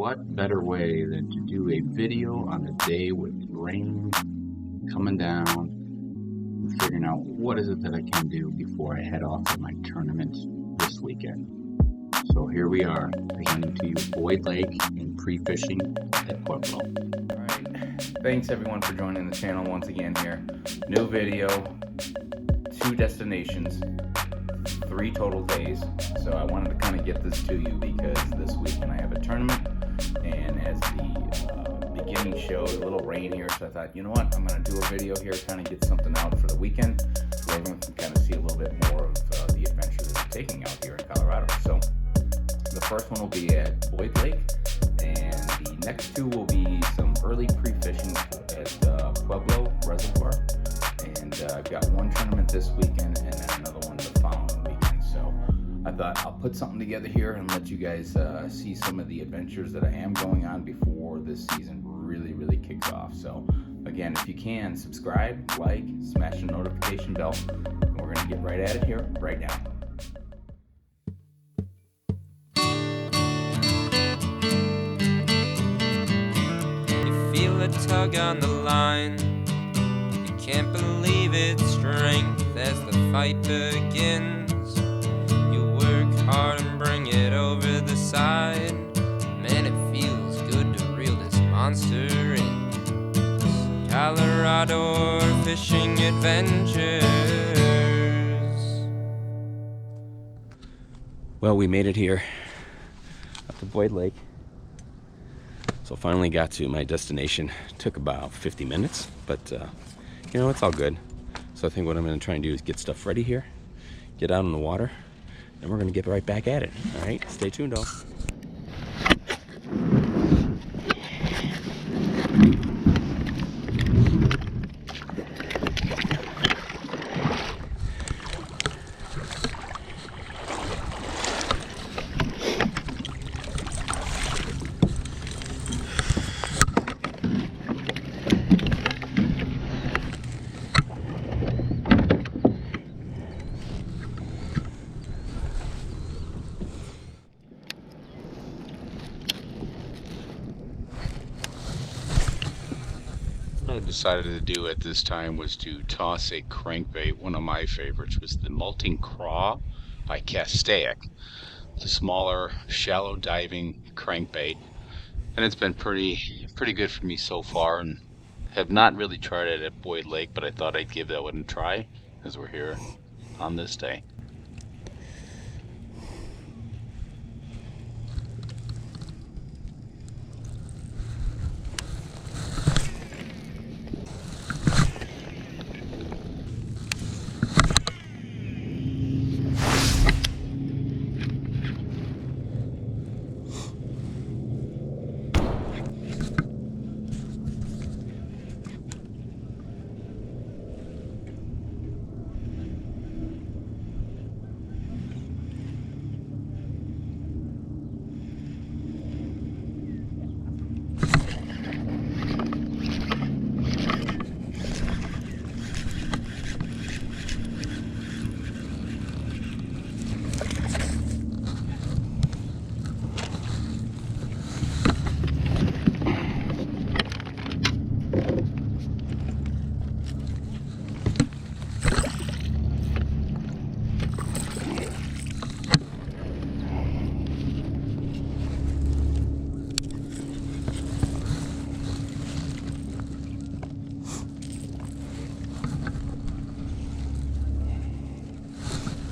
what better way than to do a video on the day with rain coming down and figuring out what is it that I can do before I head off to my tournament this weekend. So here we are, presenting to you Boyd Lake and pre-fishing at Pueblo. Alright, thanks everyone for joining the channel once again here. New video, 2 destinations, 3 total days. So I wanted to kind of get this to you because this weekend I have a tournament, and as the beginning showed, a little rain here, so I thought, you know what, I'm going to do a video here, kind of get something out for the weekend so everyone can kind of see a little bit more of the adventure that I'm taking out here in Colorado. So the first one will be at Boyd Lake, and the next 2 will be some early pre-fishing at Pueblo Reservoir. And I've got one tournament this weekend and then another one the following weekend. So I thought I'll put something together here and let you guys see some of the adventures that I am going on before this season really kicks off. So again, if you can, subscribe, like, smash the notification bell, and we're going to get right at it here right now. Feel a tug on the line. You can't believe its strength as the fight begins. You work hard and bring it over the side. Man, it feels good to reel this monster in. Colorado fishing adventures. Well, we made it here up to Boyd Lake. So finally got to my destination. Took about 50 minutes, but you know, it's all good. So I think what I'm going to try and do is get stuff ready here, get out on the water, and we're going to get right back at it. All right, stay tuned, all. What I decided to do at this time was to toss a crankbait. One of my favorites was the Molting Craw by Castaic. It's a smaller, shallow diving crankbait, and it's been pretty good for me so far, and have not really tried it at Boyd Lake, but I thought I'd give that one a try as we're here on this day.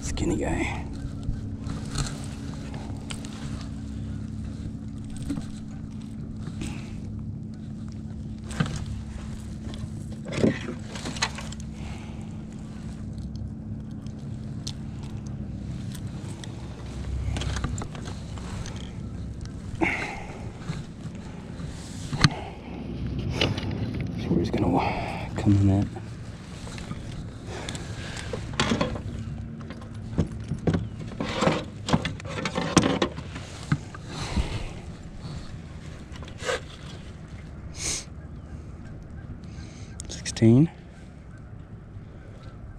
Skinny guy. So we're just gonna come in that.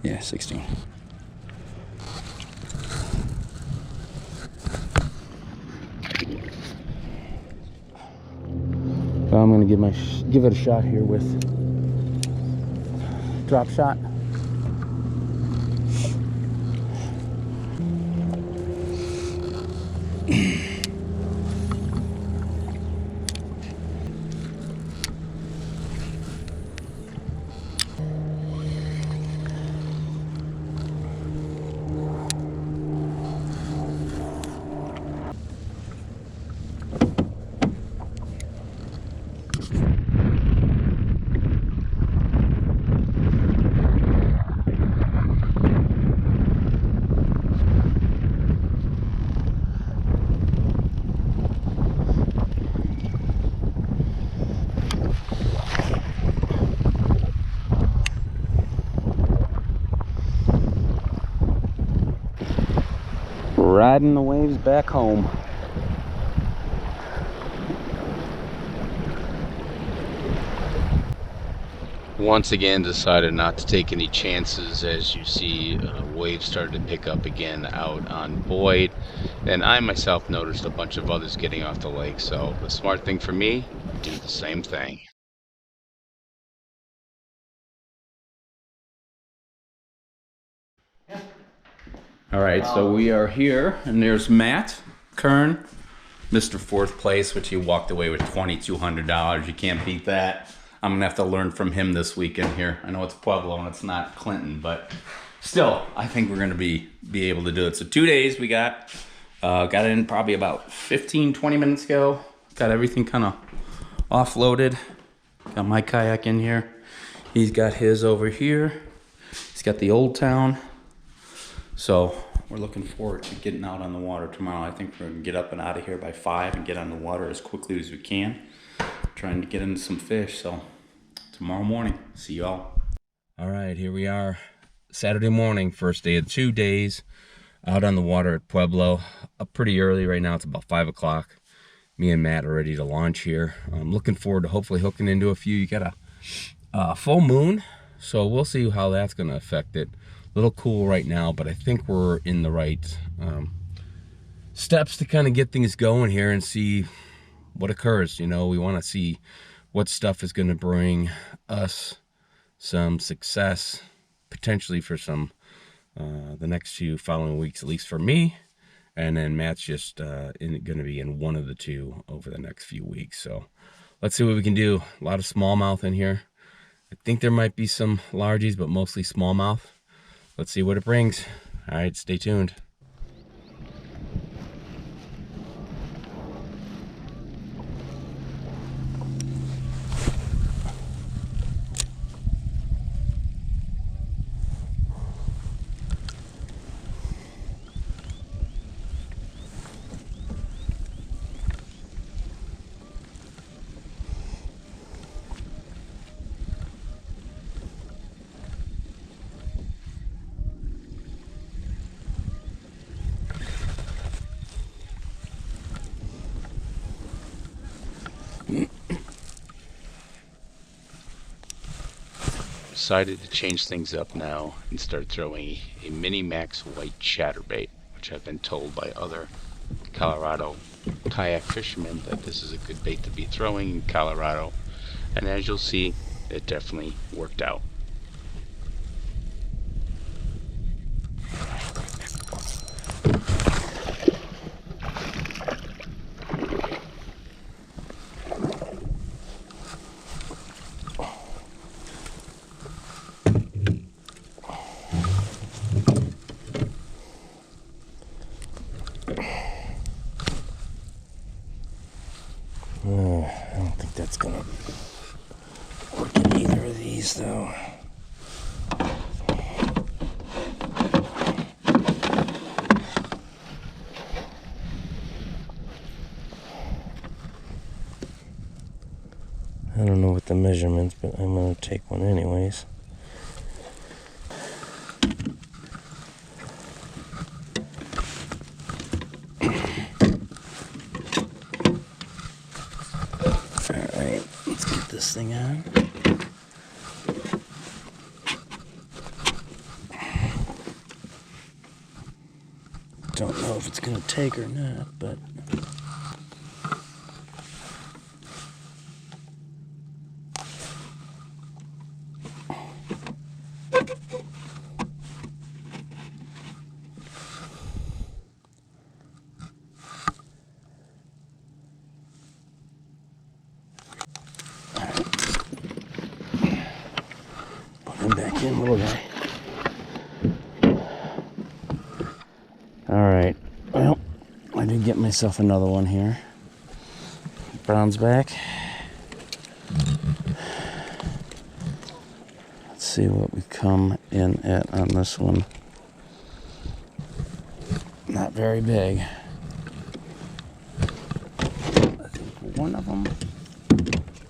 Yeah, 16. I'm gonna give it a shot here with drop shot. Riding the waves back home. Once again decided not to take any chances. As you see, waves started to pick up again out on Boyd, and I myself noticed a bunch of others getting off the lake, so the smart thing for me, do the same thing. All right, so we are here, and there's Matt Kern, Mr. Fourth Place, which he walked away with $2,200. You can't beat that. I'm gonna have to learn from him this weekend here. I know it's Pueblo and it's not Clinton, but still, I think we're gonna be able to do it. So 2 days we got in probably about 15-20 minutes ago. Got everything kind of offloaded. Got my kayak in here. He's got his over here. He's got the Old Town. So we're looking forward to getting out on the water tomorrow. I think we're gonna get up and out of here by 5 and get on the water as quickly as we can. Trying to get into some fish. So tomorrow morning, see you all. All right, here we are. Saturday morning, first day of 2 days out on the water at Pueblo. Up pretty early right now. It's about 5 o'clock. Me and Matt are ready to launch here. I'm looking forward to hopefully hooking into a few. You got a full moon, so we'll see how that's going to affect it. A little cool right now, but I think we're in the right steps to kind of get things going here and see what occurs. You know, we want to see what stuff is going to bring us some success, potentially for some the next few following weeks, at least for me. And then Matt's just going to be in one of the two over the next few weeks. So let's see what we can do. A lot of smallmouth in here. I think there might be some largies, but mostly smallmouth. Let's see what it brings. All right, stay tuned. Decided to change things up now and start throwing a mini max white chatterbait, which I've been told by other Colorado kayak fishermen that this is a good bait to be throwing in Colorado, and as you'll see, it definitely worked out. I don't think that's gonna work in either of these though. I don't know what the measurements, but I'm gonna take one anyways. Alright, let's get this thing on. Don't know if it's gonna take or not, but Get in, little guy. Alright, well, I did get myself another one here. Brown's back. Let's see what we come in at on this one. Not very big. I think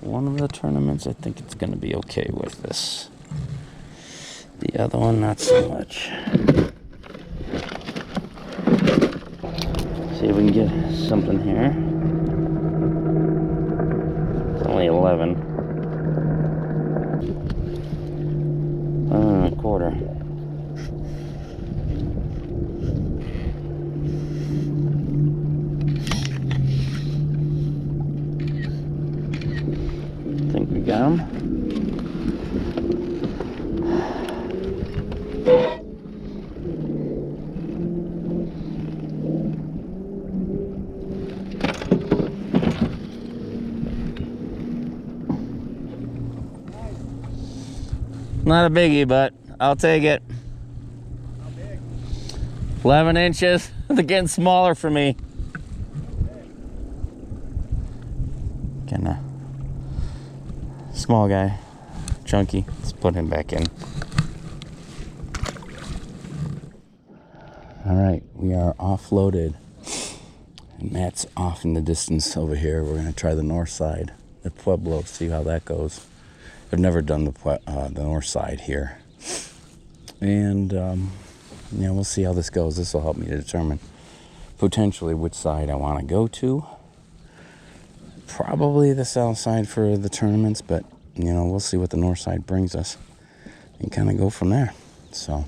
one of the tournaments, I think it's going to be okay with this. The other one, not so much. See if we can get something here. It's only 11. 1.25. Think we got him. Not a biggie, but I'll take it. How big? 11 inches. They're getting smaller for me. Kinda small guy, chunky. Let's put him back in. All right, we are offloaded. And Matt's off in the distance over here. We're gonna try the north side at Pueblo, see how that goes. I've never done the north side here. And yeah, we'll see how this goes. This will help me to determine potentially which side I want to go to. Probably the south side for the tournaments, but you know, we'll see what the north side brings us and kind of go from there. So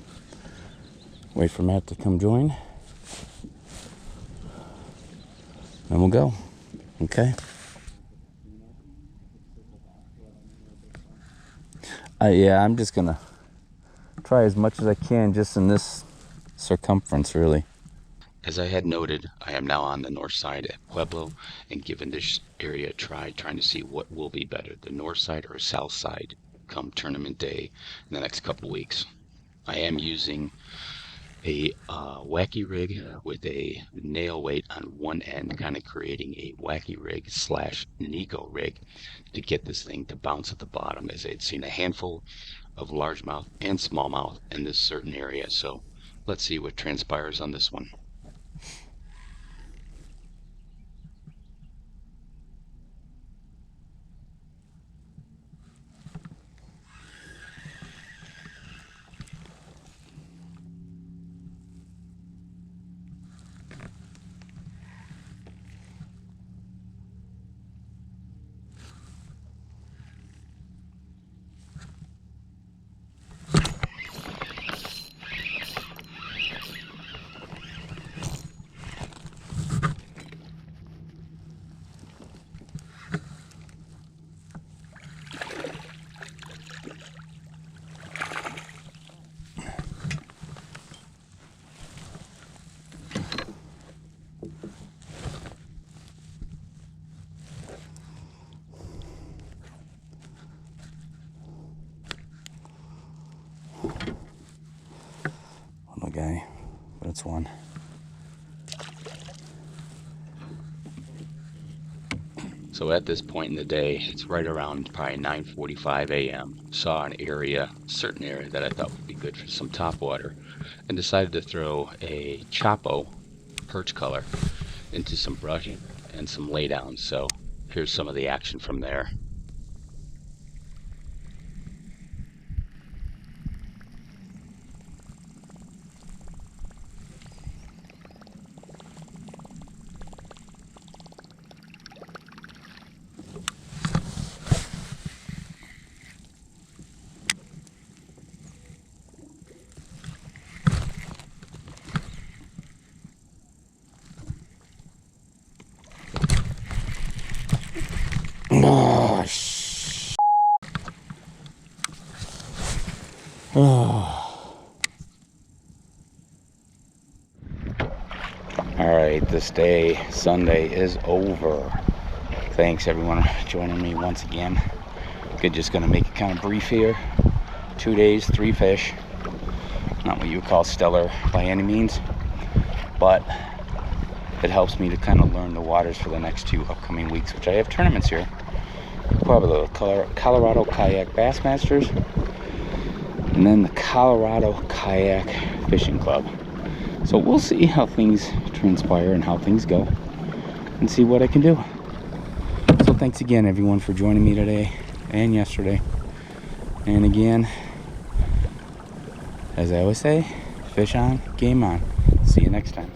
wait for Matt to come join and we'll go. Okay. Yeah, I'm just gonna try as much as I can just in this circumference, really. As I had noted, I am now on the north side at Pueblo and given this area a try, trying to see what will be better, the north side or south side come tournament day in the next couple weeks. I am using a wacky rig with a nail weight on one end, kind of creating a wacky rig / Nico rig to get this thing to bounce at the bottom, as I had seen a handful of largemouth and smallmouth in this certain area. So let's see what transpires on this one. Little guy, but it's one. So at this point in the day, it's right around probably 9:45 a.m. Saw an area, certain area that I thought would be good for some topwater, and decided to throw a Chapo perch color into some brush and some laydowns. So here's some of the action from there. Alright, this day, Sunday, is over. Thanks everyone for joining me once again. Just gonna make it kind of brief here. 2 days, 3 fish. Not what you would call stellar by any means, but it helps me to kind of learn the waters for the next 2 upcoming weeks, which I have tournaments here. Pueblo, Colorado Kayak Bassmasters, and then the Colorado Kayak Fishing Club. So we'll see how things transpire and how things go, and see what I can do. So thanks again, everyone, for joining me today and yesterday. And again, as I always say, fish on, game on. See you next time.